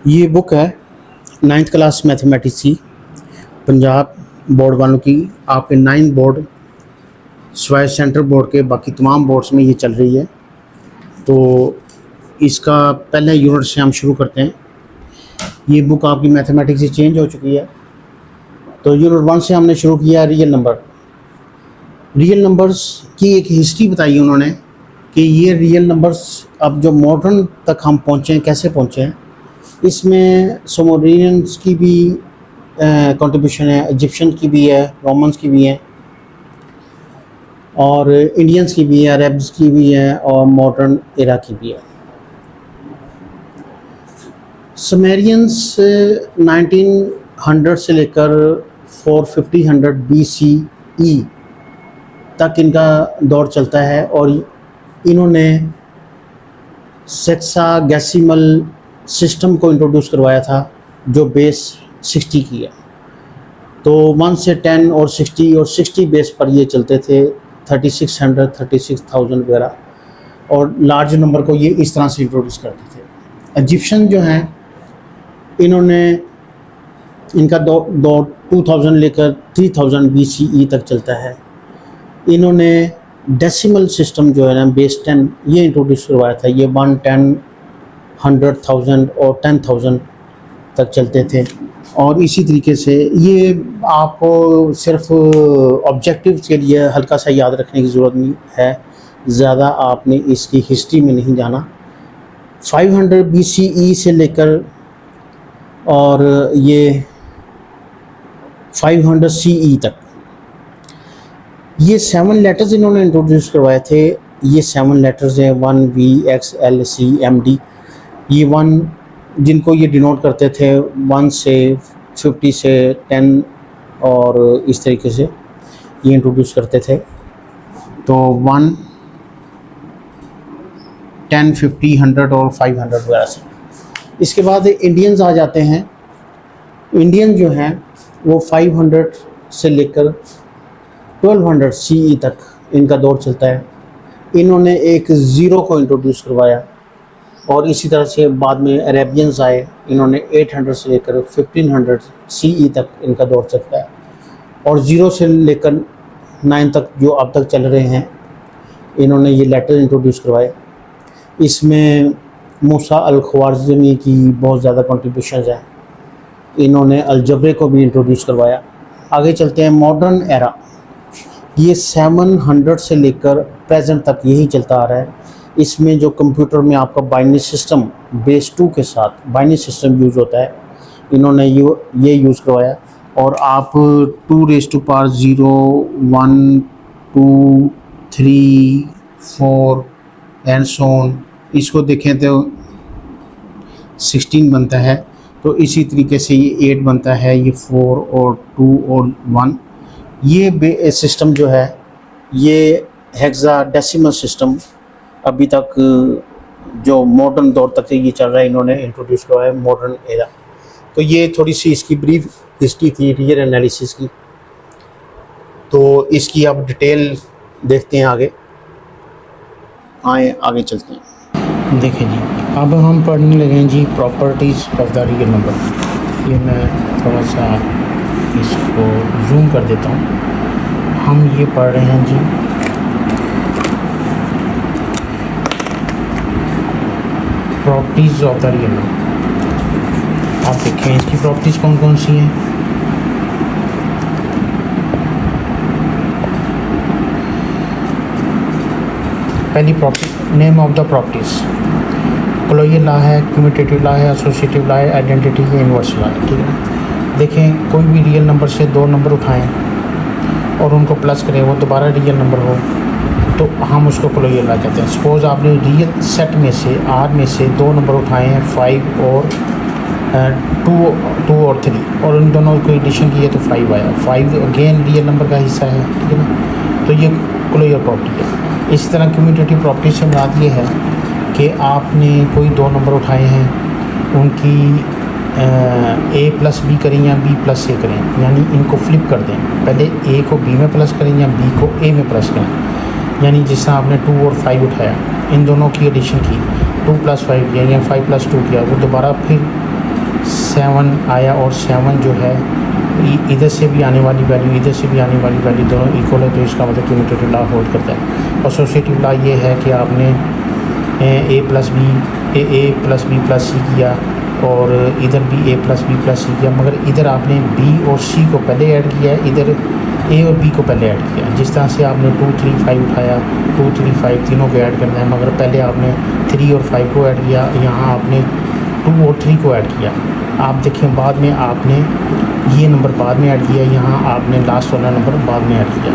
ये बुक है 9th class mathematics की, पंजाब बोर्ड वालों की। आपके 9th बोर्ड सिवाय सेंट्रल बोर्ड के बाकी तमाम बोर्ड्स में ये चल रही है। तो इसका पहले यूनिट से हम शुरू करते हैं। ये बुक आपकी मैथमेटिक्स से चेंज हो चुकी है। तो यूनिट 1 से हमने शुरू किया रियल नंबर। रियल नंबर्स की एक हिस्ट्री बताई उन्होंने कि ये रियल नंबर्स अब जो मॉडर्न तक हम पहुँचे हैं, कैसे पहुँचे हैं। इसमें सुमेरियंस की भी कंट्रीब्यूशन है, इजिप्शियन की भी है, रोमन्स की भी है, और इंडियंस की भी है, अरब्स की भी है, और मॉडर्न एरा की भी है। सुमेरियंस 1900 से लेकर 450 BCE तक इनका दौर चलता है, और इन्होंने सेक्सागेसिमल सिस्टम को इंट्रोड्यूस करवाया था जो बेस 60 की है। तो 1 से 10 और 60 और 60 बेस पर ये चलते थे, 3600 36,000 वगैरह, और लार्ज नंबर को ये इस तरह से इंट्रोड्यूस करते थे। इजिप्शियन जो हैं इन्होंने इनका दौर 2000 लेकर 3000 BCE तक चलता है। इन्होंने डेसिमल सिस्टम जो है ना, बेस 10, ये इंट्रोड्यूस करवाया था। ये 1, 10, 100,000 और 10,000 तक चलते थे। और इसी तरीके से ये आपको सिर्फ ऑब्जेक्टिव के लिए हल्का सा याद रखने की ज़रूरत नहीं है, ज़्यादा आपने इसकी हिस्ट्री में नहीं जाना। 500 BCE से लेकर और ये 500 CE तक ये 7 लेटर्स इन्होंने इंट्रोड्यूस करवाए थे। ये 7 लेटर्स हैं 1 V X L C M D। ये 1 जिनको ये डिनोट करते थे 1 से 50 से 10 और इस तरीके से ये इंट्रोड्यूस करते थे। तो 1, 10, 50, 100 और 500 वगैरह से। इसके बाद इंडियंस आ जाते हैं। इंडियन जो हैं वो 500 से लेकर 1200 CE तक इनका दौर चलता है। इन्होंने एक ज़ीरो को इंट्रोड्यूस करवाया, और इसी तरह से बाद में अरेबियंस आए। इन्होंने 800 से लेकर 1500 CE तक इनका दौर चलता है, और ज़ीरो से लेकर 9 तक जो अब तक चल रहे हैं, इन्होंने ये लेटर इंट्रोड्यूस करवाए। इसमें मूसा अल ख्वारिज़मी की बहुत ज़्यादा कंट्रीब्यूशंस हैं। इन्होंने अलजब्रे को भी इंट्रोड्यूस करवाया। आगे चलते हैं मॉडर्न एरा। ये 700 से लेकर प्रेजेंट तक यही चलता आ रहा है। इसमें जो कंप्यूटर में आपका बाइनरी सिस्टम बेस 2 के साथ बाइनरी सिस्टम यूज़ होता है, इन्होंने ये यूज़ करवाया। और आप 2⁻0 1 2 3 4 एंड सो ऑन, इसको देखें तो 16 बनता है। तो इसी तरीके से ये 8 बनता है, ये 4 और 2 और 1। ये सिस्टम जो है ये हेक्साडेसिमल सिस्टम अभी तक जो मॉडर्न दौर तक ये चल रहा है, इन्होंने इंट्रोड्यूस करवाया है, मॉडर्न एरा। तो ये थोड़ी सी इसकी ब्रीफ हिस्ट्री थी रियल एनालिसिस की। तो इसकी अब डिटेल देखते हैं आगे। आगे चलते हैं। देखें जी, अब हम पढ़ने लगे हैं जी properties of the real number. ये मैं थोड़ा सा इसको जूम कर देता हूँ। हम ये पढ़ रहे हैं जी properties of the real number. आप देखें इसकी प्रॉपर्टीज़ कौन कौन सी हैं। पहली property, name of the properties. कोलोइयल लॉ है, कम्यूटेटिव लॉ है, एसोसिएटिव लॉ है, आइडेंटिटी है, इन्वर्स लॉ है। ठीक है, देखें कोई भी रियल नंबर से 2 नंबर उठाएं और उनको प्लस करें, वो दोबारा रियल नंबर हो, तो हम उसको कोलोइयल लॉ कहते हैं। सपोज़ आपने रियल सेट में से R में से 2 नंबर उठाए हैं, 5 और 2 और 3, और उन दोनों को एडिशन किया तो 5 आया। 5 अगेन रियल नंबर का हिस्सा है। ठीक है ना, तो ये कोलोइयल प्रॉपर्टी है। इसी तरह कम्यूटेटिव प्रॉपर्टी से मुराद ये है कि आपने कोई 2 नंबर उठाए हैं, उनकी A+B करें या B+A करें, यानी इनको फ्लिप कर दें। पहले A को B में प्लस करें या B को A में प्लस करें। यानी जिस तरह आपने 2 और 5 उठाया, इन दोनों की एडिशन की, 2 + 5 किया या 5 + 2 किया, वो दोबारा फिर 7 आया और 7 जो है इधर से भी आने वाली वैल्यू, इधर से भी आने वाली वैल्यू दोनों इक्वल है, तो इसका मतलब कम्यूटेटिव लॉ होल्ड करता है। एसोसिएटिव लॉ ये है कि आपने ए प्लस बी प्लस सी किया और इधर भी ए प्लस बी प्लस सी किया, मगर इधर आपने बी और सी को पहले ऐड किया है, इधर ए और बी को पहले ऐड किया। जिस तरह से आपने 2 3 5 उठाया, 2 3 5 तीनों को ऐड करना है, मगर पहले आपने 3 और 5 को ऐड किया, यहाँ आपने 2 और 3 को ऐड किया। आप देखें बाद में आपने ये नंबर बाद में ऐड किया, यहाँ आपने लास्ट वाला नंबर बाद में ऐड किया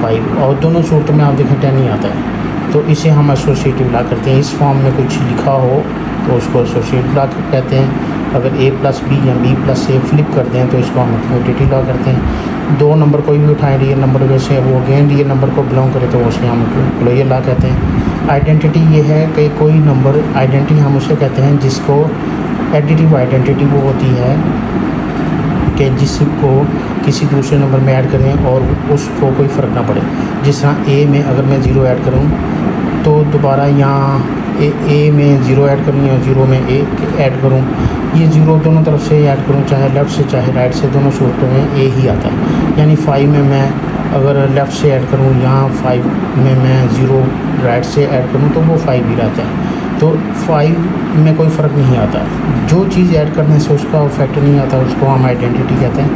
5, और दोनों सूरतों में आप देखें 10 ही आता है। तो इसे हम एसोसिएटिव लॉ करते हैं। इस फॉर्म में कुछ लिखा हो तो उसको एसोसिएटिव लॉ कहते हैं। अगर ए प्लस बी या बी प्लस ए फ्लिप करते हैं तो इसको हम कम्यूटेटिव लॉ करते हैं। 2 नंबर कोई भी उठाएं रियल नंबर में से, वो अगेन रियल नंबर को बिलोंग करे तो उसे हम क्लोजर लॉ कहते हैं। आइडेंटिटी ये है कि कोई नंबर आइडेंटिटी हम उसे कहते हैं जिसको एडिटिव आइडेंटिटी वो होती है कि जिसको किसी दूसरे नंबर में ऐड करें और उसको कोई फ़र्क ना पड़े। जिस तरह ए में अगर मैं 0 ऐड करूं तो दोबारा यहाँ ए में 0 ऐड करूँ या 0 में ए ऐड करूँ, ये 0 दोनों तरफ से ऐड करूँ, चाहे लेफ़्ट से चाहे राइट से, दोनों सूरतों में ए ही आता है। यानी 5 में मैं अगर लेफ़्ट से ऐड करूँ, यहाँ 5 में मैं 0 राइट से ऐड करूँ तो वो 5 ही रहता है। तो 5 में कोई फ़र्क नहीं आता। जो चीज़ ऐड करने से उसका इफेक्ट नहीं आता उसको हम आइडेंटिटी कहते हैं।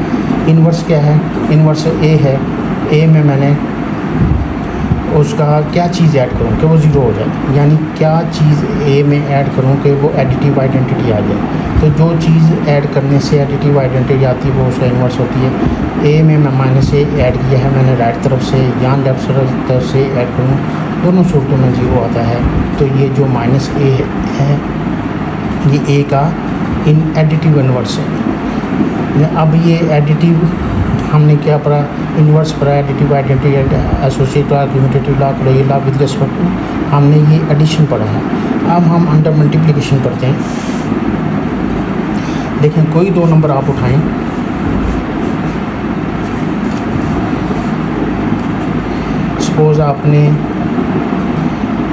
इन्वर्स क्या है? इन्वर्स ए है। ए में मैंने उसका क्या चीज़ ऐड करूँ कि वो 0 हो जाए, यानी क्या चीज़ ए में ऐड करूँ कि वो एडिटिव आइडेंटिटी आ जाए। तो जो चीज़ ऐड करने से एडिटिव आइडेंटिटी आती है वो उसका इन्वर्स होती है। ए में मैं माइनस ए ऐड किया है मैंने राइट तरफ से, या लेफ्ट तरफ से ऐड करूँ, दोनों सूरतों में 0 आता है। तो ये जो माइनस ए है ये ए का एडिटिव इन्वर्स है। अब ये एडिटिव हमने क्या पढ़ा? इन्वर्स पढ़ा, additive identity, associative law, commutative law, closure law with respect to हमने ये एडिशन पढ़ा है। अब हम अंडर मल्टीप्लिकेशन पढ़ते हैं। देखें कोई 2 नंबर आप उठाएं, सपोज आपने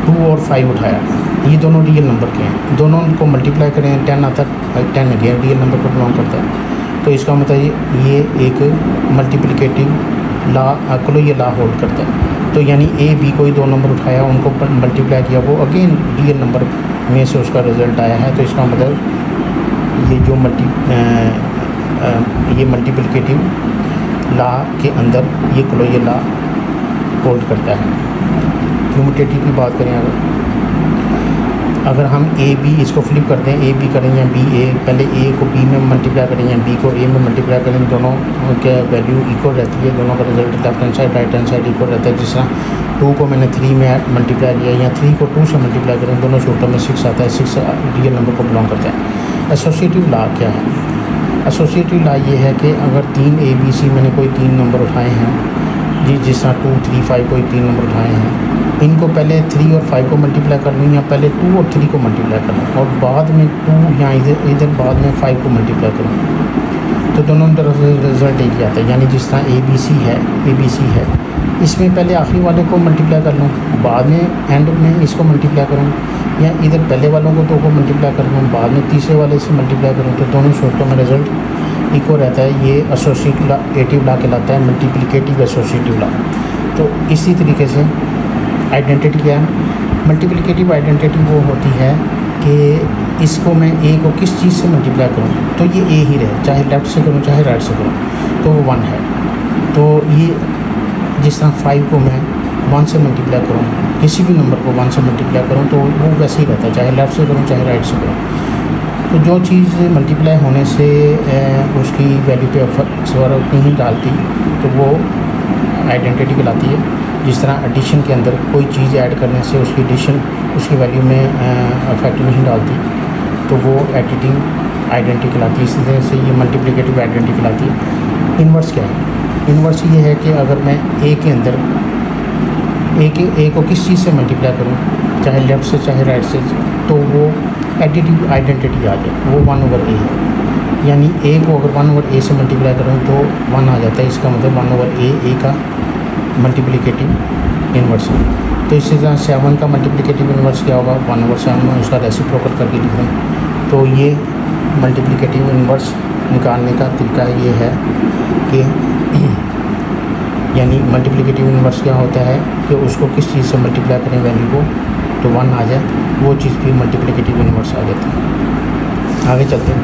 2 और 5 उठाया, ये दोनों रियल नंबर के हैं, दोनों को मल्टीप्लाई करें 10 आता है, 10 अगेन रियल नंबर को बिलोंग करता है। तो इसका मतलब ये एक multiplicative law closure law hold करता है। तो यानी ए बी कोई 2 नंबर उठाया, उनको मल्टीप्लाई किया, वो अगेन रियल नंबर में से उसका रिज़ल्ट आया है। तो इसका मतलब ये जो मल्टीप्लिकेटिव लॉ के अंदर ये क्लोजर लॉ होल्ड करता है। कम्यूटेटिव की बात करें अगर हम ए बी इसको फ्लिप करते हैं, ए बी करें या बी ए, पहले ए को बी में मल्टीप्लाई करें या बी को ए में मल्टीप्लाई करें, दोनों के वैल्यू इक्वल रहती है, दोनों का result left hand side right hand side equal रहता है। जिस तरह 2 को मैंने 3 में मल्टीप्लाई किया या 3 को 2 से मल्टीप्लाई करें, दोनों सूरतों में 6 आता है, 6 रियल नंबर को बिलोंग करता है। एसोसिएटिव लॉ क्या है? एसोसिएटिव लॉ ये है कि अगर 3 ए बी सी मैंने कोई 3 नंबर उठाए हैं जी, जिस तरह 2 3 5 कोई 3 नंबर उठाए हैं, इनको पहले 3 और 5 को मल्टीप्लाई कर लूँ या पहले 2 और 3 को मल्टीप्लाई कर लूँ और बाद में 2 या इधर बाद में 5 को मल्टीप्लाई करूँ, तो दोनों तरफ से रिजल्ट एक ही आता है। यानी जिस तरह ए बी सी है, इसमें पहले आखिरी वाले को मल्टीप्लाई कर लूँ, बाद में एंड में इसको मल्टीप्लाई करूँ, या इधर पहले वालों को 2 को मल्टीप्लाई कर लूँ, बाद में तीसरे वाले से मल्टीप्लाई करूँ, तो दोनों सूरतों में रिजल्ट इक्वल रहता है। ये एसोसिएटिव लॉ कहलाता है, मल्टीप्लिकेटिव एसोसिएटिव लॉ। तो इसी तरीके से आइडेंटिटी क्या है? मल्टीप्लिकेटिव आइडेंटिटी वो होती है कि इसको मैं ए को किस चीज़ से मल्टीप्लाई करूँ तो ये ए ही रहे, चाहे लेफ़्ट से करूँ चाहे राइट से करूँ, तो वो 1 है। तो ये जिस तरह 5 को मैं 1 से मल्टीप्लाई करूँ, किसी भी नंबर को 1 से मल्टीप्लाई करूँ तो वो वैसे ही रहता है, चाहे लेफ़्ट से करूँ चाहे राइट से करूँ। तो जो चीज़ मल्टीप्लाई होने से उसकी वैल्यू पे फर्क नहीं डालती तो वो आइडेंटिटी कहलाती है। जिस तरह एडिशन के अंदर कोई चीज़ ऐड करने से उसकी एडिशन उसकी वैल्यू में इफेक्ट नहीं डालती तो वो एडिटिव आइडेंटिटी कहलाती है। इसी तरह से ये मल्टीप्लिकेटिव आइडेंटिटी कहलाती है। इन्वर्स क्या है? इन्वर्स ये है कि अगर मैं ए के अंदर ए को किस चीज़ से मल्टीप्लाई करूँ, चाहे लेफ़्ट से चाहे राइट से, तो वो एडिटिव आइडेंटिटी आ जाए, वो 1/a है। यानी ए को अगर 1/a से मल्टीप्लाई करूँ तो 1 आ जाता है, इसका मतलब 1/a ए का मल्टीप्लिकेटिव इन्वर्स है। तो इसी तरह 7 का मल्टीप्लिकेटिव इन्वर्स क्या होगा? 1/7 में उसका रेसिप्रोकल करके लिख रहे हैं। तो ये मल्टीप्लिकेटिव इन्वर्स निकालने का तरीका ये है कि यानी मल्टीप्लिकेटिव इन्वर्स क्या होता है कि उसको किस चीज़ से मल्टीप्लाई करें वैल्यू को तो 1 आ जाए, वो चीज़ भी मल्टीप्लिकेटिव इन्वर्स आ जाती है। आगे चलते हैं।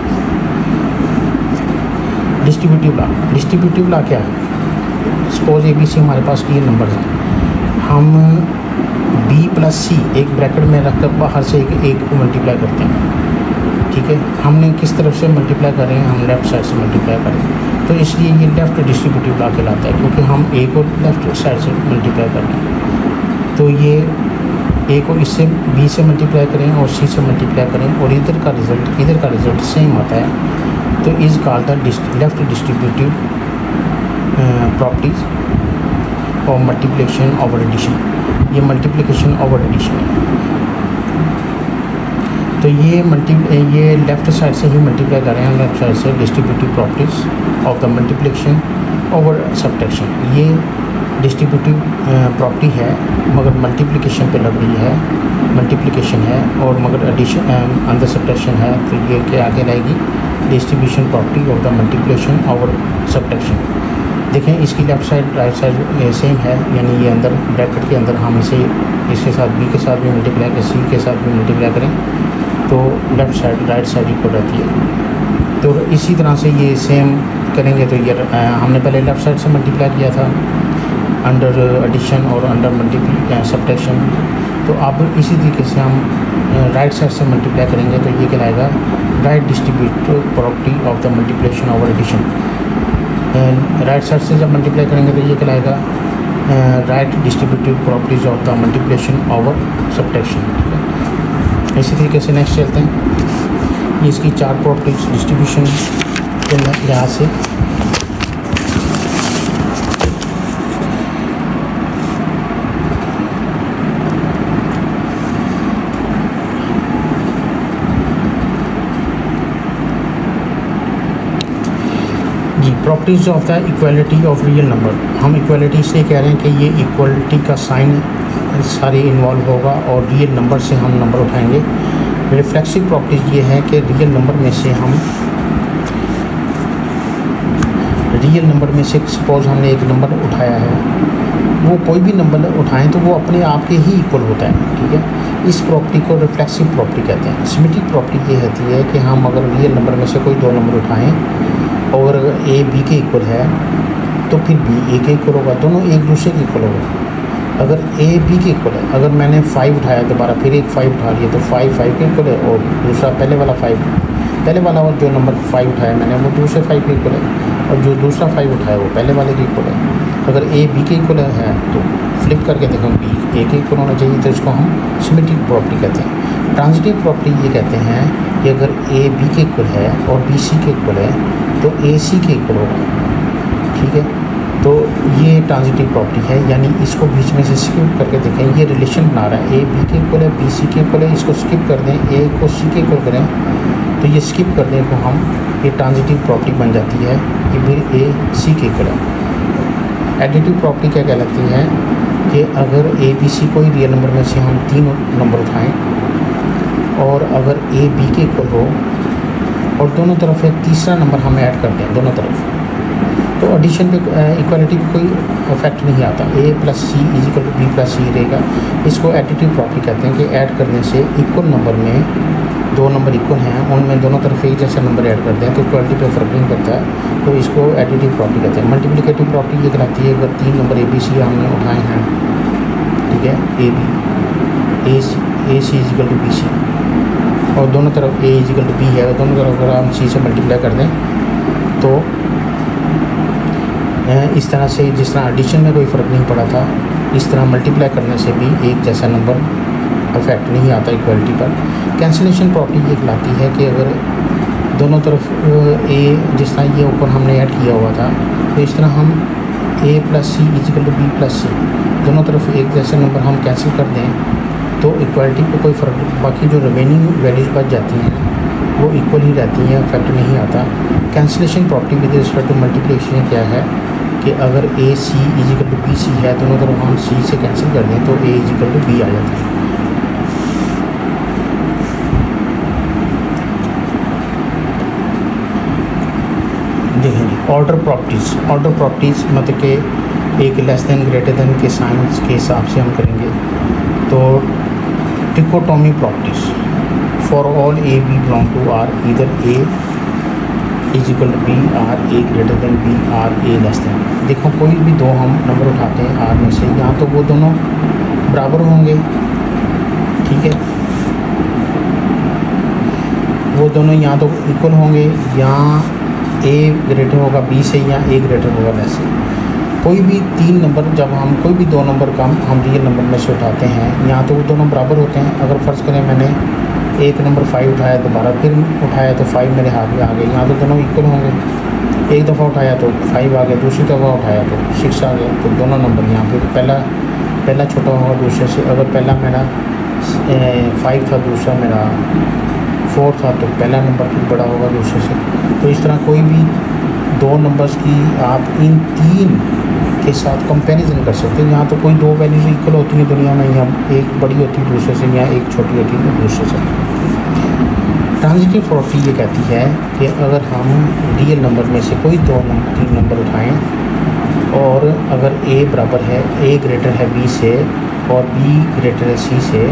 डिस्ट्रीब्यूटिव लॉ क्या है? सपोज ए बी सी हमारे पास ये नंबर है, हम बी प्लस सी एक ब्रैकेट में रखकर बाहर से एक को मल्टीप्लाई करते हैं, ठीक है। हमने किस तरफ से मल्टीप्लाई कर रहे हैं? हम लेफ़्ट साइड से मल्टीप्लाई कर रहे हैं, तो इसलिए ये लेफ़्ट डिस्ट्रीब्यूटिव लॉ कहलाता है, क्योंकि हम ए को लेफ़्ट साइड से मल्टीप्लाई कर रहे हैं। तो ये ए को इससे बी से मल्टीप्लाई करें और सी से मल्टीप्लाई करें और इधर का रिज़ल्ट सेम आता है, तो is called the left distributive properties और मल्टीप्लिकेशन ओवर एडिशन। ये मल्टीप्लिकेशन ओवर एडिशन है। तो ये लेफ़्ट साइड से ही मल्टीप्लाई कर रहे हैं, लेफ़्ट साइड से distributive properties of the multiplication over subtraction. ये डिस्ट्रीब्यूटिव प्रॉपर्टी है मगर मल्टीप्लिकेशन पे लग रही है, मल्टीप्लिकेशन है, और मगर एडिशन अंदर सब्ट्रैक्शन है, तो ये क्या आगे लाएगी? Distribution property of the multiplication over subtraction. देखें इसकी left side right side same है, यानी ये अंदर ब्रैकेट के अंदर हम इसे इसके साथ बी के साथ भी मल्टीप्लाई करें, सी के साथ भी मल्टीप्लाई करें तो left side right side equal रहती है। तो इसी तरह से ये सेम करेंगे तो ये हमने पहले लेफ़्ट साइड से मल्टीप्लाई किया था अंडर एडिशन और अंडर सब्ट्रैक्शन, तो अब इसी तरीके से हम राइट साइड से मल्टीप्लाई करेंगे तो ये कहलाएगा right distributive property of the multiplication over addition. Right side से जब मल्टीप्लाई करेंगे तो ये कहलाएगा right distributive properties of the multiplication over subtraction. इसी तरीके से नेक्स्ट चलते हैं। ये इसकी 4 प्रॉपर्टीज डिस्ट्रीब्यूशन के लिहाज से। Properties of the equality of real number. हम इक्वालिटी से कह रहे हैं कि ये इक्वालिटी का साइन सारे इन्वॉल्व होगा और रियल नंबर से हम नंबर उठाएंगे। रिफ्लेक्सिव प्रॉपर्टीज़ ये है कि रियल नंबर में से सपोज़ हमने एक नंबर उठाया है, वो कोई भी नंबर उठाएं तो वो अपने आप के ही इक्वल होता है, ठीक है। इस प्रॉपर्टी को रिफ्लेक्सिव प्रॉपर्टी कहते हैं। सिमेट्रिक प्रॉपर्टी ये कहती है कि हम अगर रियल नंबर में से कोई 2 नंबर उठाएं और अगर ए बी के इक्वल है तो फिर बी ए के इक्वल होगा, दोनों एक दूसरे के इक्वल होगा। अगर ए बी के इक्वल है, अगर मैंने 5 उठाया दोबारा फिर एक 5 उठा लिया तो 5 5 के इक्वल है और दूसरा पहले वाला और जो नंबर 5 उठाया मैंने वो दूसरे 5 के इक्वल है, और जो दूसरा 5 उठाया वो पहले वाले के इक्वल है। अगर ए बी के इक्वल है तो फ्लिप करके देखो बी ए के इक्वल होना चाहिए, तो इसको हम सिमेट्रिक प्रॉपर्टी कहते हैं। ट्रांजिटिव प्रॉपर्टी ये कहते हैं कि अगर ए बी के इक्वल है और बी सी के इक्वल है तो ए सी के इक्वल होगा, ठीक है। तो ये ट्रांजिटिव प्रॉपर्टी है, यानी इसको बीच में से स्किप करके देखें, ये रिलेशन बना रहा है ए बी के इक्वल है बी सी के इक्वल है, इसको स्किप कर दें, ए को सी के इक्वल करें तो ये स्किप कर दें तो हम ये ट्रांजिटिव प्रॉपर्टी बन जाती है कि फिर ए सी के इक्वल है। एडिटिव प्रॉपर्टी क्या कहलाती है कि अगर ए बी सी कोई रियल नंबर में से हम 3 नंबर उठाएं और अगर ए बी के इक्वल हो और दोनों तरफ एक तीसरा नंबर हम ऐड कर दें दोनों तरफ, तो एडिशन पे इक्वालिटी पे कोई इफेक्ट नहीं आता। A plus C is equal to B plus C रहेगा। इसको एडिटिव प्रॉपर्टी कहते हैं कि ऐड करने से इक्वल नंबर में 2 नंबर इक्वल हैं, उनमें दोनों तरफ एक जैसा नंबर ऐड कर दें तो इक्वालिटी पे फ़र्क नहीं पड़ता है, तो इसको एडिटिव प्रॉपर्टी कहते हैं। मल्टीप्लिकेटिव प्रॉपर्टी ये कहलाती है अगर 3 नंबर ए बी सी हमने उठाए हैं, ठीक है, A C is equal to B C और दोनों तरफ A is equal to B है और दोनों तरफ अगर हम सी से मल्टीप्लाई कर दें तो इस तरह से जिस तरह एडिशन में कोई फ़र्क नहीं पड़ा था, इस तरह मल्टीप्लाई करने से भी एक जैसा नंबर इफेक्ट नहीं आता इक्वलिटी पर। कैंसिलेशन प्रॉपर्टी ये कहलाती है कि अगर दोनों तरफ ए जिस तरह ये ऊपर हमने ऐड किया हुआ था तो इस तरह हम A plus C is equal to B plus C दोनों तरफ एक जैसे नंबर हम कैंसिल कर दें तो इक्वलिटी पे कोई फ़र्क, बाकी जो रिमेनिंग वैल्यूज़ बच जाती हैं वो इक्वल ही रहती हैं, इफेक्ट नहीं आता। Cancellation property with respect to multiplication क्या है कि अगर A C is equal to B C है, दोनों तरफ हम सी से कैंसिल कर दें तो A is equal to B आ जाता है। ऑर्डर प्रॉपर्टीज़ मतलब कि एक लेस दैन ग्रेटर दैन के साइंस के हिसाब से हम करेंगे। तो dichotomy properties for all A B belong to R इधर A is equal to B or A greater than B or A less than. देखो कोई भी दो हम नंबर उठाते हैं आर में से, यहाँ तो वो दोनों बराबर होंगे, ठीक है, वो दोनों यहाँ तो इक्वल होंगे, यहाँ ए ग्रेटर होगा बी से या ए ग्रेटर होगा लेस से। कोई भी तीन नंबर जब हम कोई भी दो नंबर का हम रियल नंबर में से उठाते हैं, यहाँ तो वो दोनों बराबर होते हैं। अगर फ़र्ज़ करें मैंने एक नंबर 5 उठाया, दोबारा फिर उठाया तो 5 मेरे हाथ में आ गए, यहाँ तो दोनों इक्वल होंगे। एक दफ़ा उठाया तो 5 आ गया, दूसरी दफ़ा उठाया तो 6 आ गया, तो दोनों नंबर यहाँ पे पहला छोटा होगा दूसरे से। अगर पहला मेरा 5 था, दूसरा मेरा 4 था, तो पहला नंबर फिर बड़ा होगा दूसरे से। तो इस तरह कोई भी दो नंबर्स की आप इन तीन के साथ कंपैरिजन कर सकते हैं। यहाँ तो कोई दो वैल्यूज इक्वल होती हैं दुनिया में, यहाँ एक बड़ी होती है दूसरे से, यहाँ एक छोटी होती है दूसरे से। ट्रांजिटिव प्रॉपर्टी ये कहती है कि अगर हम रियल नंबर में से कोई तीन नंबर उठाएं और अगर ए बराबर है, ए ग्रेटर है बी से और बी ग्रेटर है सी से,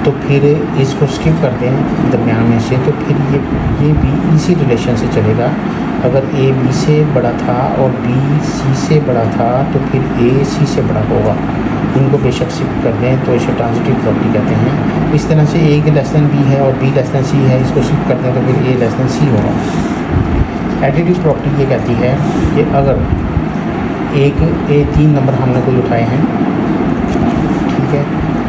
तो फिर इसको स्किप कर दें दरमियान में से, तो फिर ये भी इसी रिलेशन से चलेगा। अगर ए बी से बड़ा था और बी सी से बड़ा था, तो फिर ए सी से बड़ा होगा। इनको बेशक स्किप कर दें तो इसे ट्रांजिटिव प्रॉपर्टी कहते हैं। इस तरह से ए के लेस दैन बी है और बी लेस दैन सी है, इसको स्किप कर दें तो फिर ए लेस दैन सी होगा। एडिटिव प्रॉपर्टी ये कहती है कि अगर तीन नंबर हमने कोई उठाए हैं, ठीक है,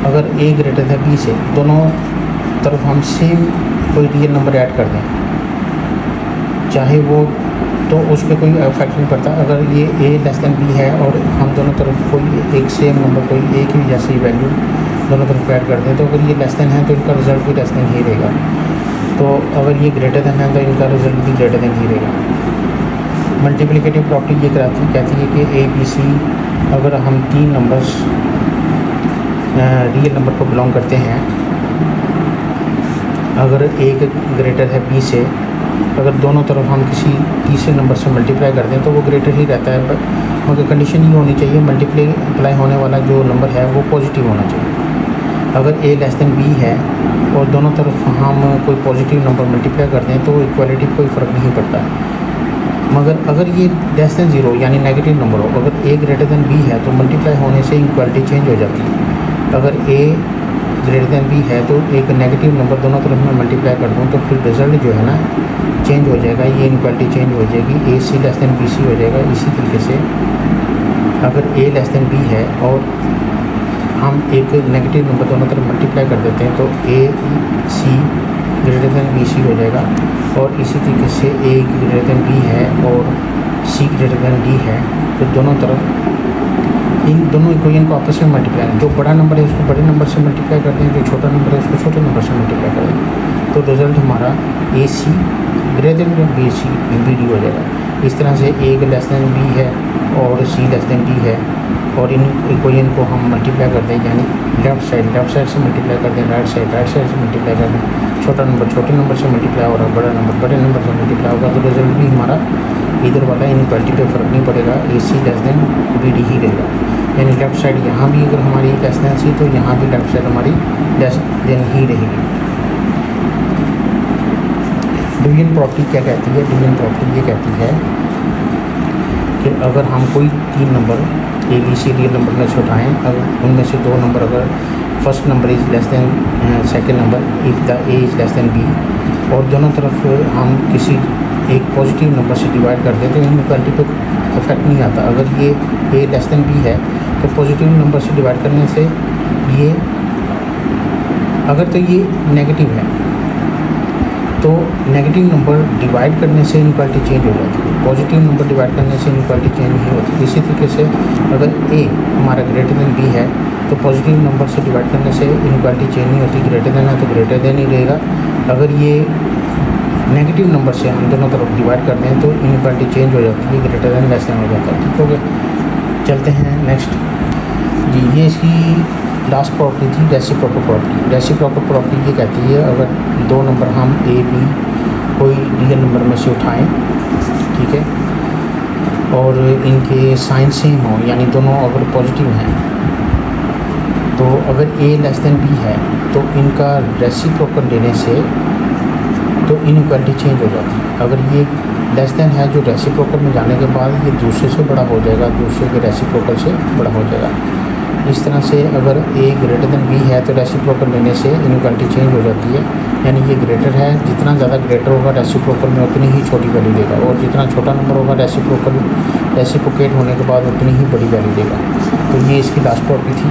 अगर ए ग्रेटर है बी से, दोनों तरफ हम सेम कोई रियल नंबर ऐड कर दें, चाहे वो, तो उस पर कोई इफेक्ट नहीं पड़ता। अगर ये ए लेस दैन बी है और हम दोनों तरफ कोई एक सेम नंबर, कोई एक ही जैसी वैल्यू दोनों तरफ ऐड कर दें, तो अगर ये लेस दैन है तो इनका रिज़ल्ट भी लेस दैन ही रहेगा। तो अगर ये ग्रेटर दैन है तो इनका रिज़ल्ट भी ग्रेटर दैन ही रहेगा। मल्टीप्लिकेटिव प्रॉपर्टी ये कहती है कि ए बी सी, अगर हम तीन नंबर्स रियल नंबर को बिलोंग करते हैं, अगर एक ग्रेटर है बी से, अगर दोनों तरफ हम किसी तीसरे नंबर से मल्टीप्लाई कर दें तो वो ग्रेटर ही रहता है, मगर कंडीशन ये होनी चाहिए मल्टीप्लाई होने वाला जो नंबर है वो पॉजिटिव होना चाहिए। अगर ए लेस दैन बी है और दोनों तरफ हम कोई पॉजिटिव नंबर मल्टीप्लाई कर दें तो इक्वालिटी कोई फ़र्क नहीं पड़ता। मगर अगर ये लेस दैन ज़ीरो यानी नेगेटिव नंबर हो, अगर ए ग्रेटर दैन बी है तो मल्टीप्लाई होने से इक्वालिटी चेंज हो जाती है। अगर ए ग्रेटर दैन बी है तो एक नेगेटिव नंबर दोनों तरफ में मल्टीप्लाई कर दूँ तो फिर रिज़ल्ट जो है ना चेंज हो जाएगा, ये इनक्वालिटी चेंज हो जाएगी, ए सी लेस दैन बी सी हो जाएगा। इसी तरीके से अगर ए लेस दैन बी है और हम एक नेगेटिव नंबर दोनों तरफ मल्टीप्लाई कर देते हैं तो ए सी ग्रेटर दैन बी सी हो जाएगा। और इसी तरीके से ए ग्रेटर दैन बी है और सी ग्रेटर दैन डी है, तो दोनों तरफ इन दोनों इक्वेशन को आपस में मल्टीप्लाई करें। जो बड़ा नंबर है उसको बड़े नंबर से मल्टीप्लाई कर दें, जो छोटा नंबर है उसको छोटे नंबर से मल्टीप्लाई कर दें, तो रिज़ल्ट हमारा A C greater than B C B D हो जाएगा। इस तरह से ए के लेस दैन बी है और सी लेस दैन डी है, और इन इक्वेशन को हम मल्टीप्लाई कर दें, यानी लेफ़्ट साइड से मल्टीप्लाई कर दें, राइट साइड से मल्टीप्लाई कर दें। छोटा नंबर छोटे नंबर से मल्टीप्लाई हो रहा है, बड़ा नंबर बड़े नंबर से मल्टीप्लाई होगा, तो रिज़ल्ट भी हमारा इधर वाला इनक्वालिटी पे फ़र्क नहीं पड़ेगा, ए सी लेस दैन बी डी ही रहेगा। यानी लेफ़्ट साइड यहाँ भी अगर हमारी लेस दैन सी तो यहाँ भी लेफ़्ट साइड हमारी लेस दैन ही रहेगी। डिवीजन प्रॉपर्टी क्या कहती है? डिवीजन प्रॉपर्टी ये कहती है कि अगर हम कोई तीन number A B C real number में से उठाएँ, अगर उनमें से दो नंबर, अगर first number is less than second number if the A is less than B, और दोनों तरफ हम किसी एक पॉजिटिव नंबर से डिवाइड कर दें तो इनक्वालिटी पे इफेक्ट नहीं आता। अगर ये ए लेस दैन बी है तो पॉजिटिव नंबर से डिवाइड करने से ये, अगर तो ये नेगेटिव है तो नेगेटिव नंबर डिवाइड करने से इनक्वालिटी चेंज हो जाती है, पॉजिटिव नंबर डिवाइड करने से इनक्वालिटी चेंज नहीं होती। इसी तरीके से अगर ए हमारा ग्रेटर दैन बी है तो पॉजिटिव नंबर से डिवाइड करने से इनक्वालिटी चेंज नहीं होती, ग्रेटर दैन है तो ग्रेटर दैन ही रहेगा। अगर ये नेगेटिव नंबर से हम दोनों तरफ डिवाइड कर दें तो इनक्वालिटी चेंज हो जाती है, ग्रेटर दैन लेस दैन हो जाता है। ठीक हो गया, चलते हैं नेक्स्ट जी। ये इसकी लास्ट प्रॉपर्टी थी रेसिप्रोकल प्रॉपर्टी। रेसिप्रोकल प्रॉपर्टी ये कहती है अगर दो नंबर हम ए बी कोई रियल नंबर में से उठाएं, ठीक है, और इनके साइन सेम हो, यानी दोनों अगर पॉजिटिव हैं, तो अगर a लेस देन b है तो इनका रेसिप्रोकल लेने से तो इनइक्वालिटी चेंज हो जाती है। अगर ये लेस देन है, जो रेसिप्रोकल में जाने के बाद ये दूसरे से बड़ा हो जाएगा, दूसरे के रेसिप्रोकल से बड़ा हो जाएगा। इस तरह से अगर a ग्रेटर देन b है तो रेसिप्रोकल लेने से इनइक्वालिटी चेंज हो जाती है, यानी ये ग्रेटर है, जितना ज़्यादा ग्रेटर होगा रेसिप्रोकल में उतनी ही छोटी वैल्यू देगा, और जितना छोटा नंबर होगा रेसिप्रोकेट होने के बाद उतनी ही बड़ी वैल्यू देगा। तो ये इसकी लास्ट प्रॉपर्टी थी।